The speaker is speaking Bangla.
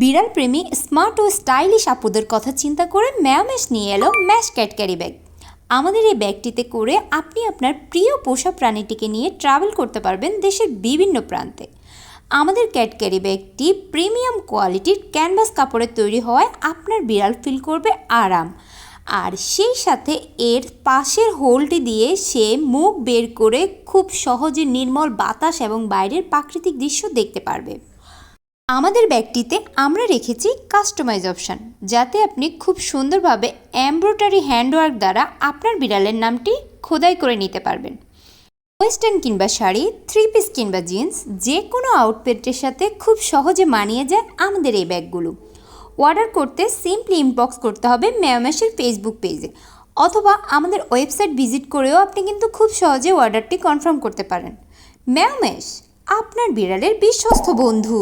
বিড়াল প্রেমী স্মার্ট ও স্টাইলিশ আপুদের কথা চিন্তা করে ম্যাশ নিয়ে এলো ম্যাশ ক্যাট ক্যারি ব্যাগ। আমাদের এই ব্যাগটিতে করে আপনি আপনার প্রিয় পোষা প্রাণীটিকে নিয়ে ট্রাভেল করতে পারবেন দেশের বিভিন্ন প্রান্তে। আমাদের ক্যাট ক্যারি ব্যাগটি প্রিমিয়াম কোয়ালিটির ক্যানভাস কাপড়ে তৈরি হওয়ায় আপনার বিড়াল ফিল করবে আরাম, আর সেই সাথে এর পাশের হোলটি দিয়ে সে মুখ বের করে খুব সহজে নির্মল বাতাস এবং বাইরের প্রাকৃতিক দৃশ্য দেখতে পারবে। আমাদের ব্যাগটিতে আমরা রেখেছি কাস্টমাইজ অপশান, যাতে আপনি খুব সুন্দরভাবে এমব্রয়ডারি হ্যান্ডওয়ার্ক দ্বারা আপনার বিড়ালের নামটি খোদাই করে নিতে পারবেন। ওয়েস্টার্ন কিংবা শাড়ি, থ্রি পিস কিংবা জিন্স, যে কোনো আউটফিটের সাথে খুব সহজে মানিয়ে যায় আমাদের এই ব্যাগগুলো। অর্ডার করতে সিম্পলি ইনবক্স করতে হবে ম্যামেশের ফেসবুক পেজে, অথবা আমাদের ওয়েবসাইট ভিজিট করেও আপনি কিন্তু খুব সহজে অর্ডারটি কনফার্ম করতে পারেন। ম্যামেশ, আপনার বিড়ালের বিশ্বস্ত বন্ধু।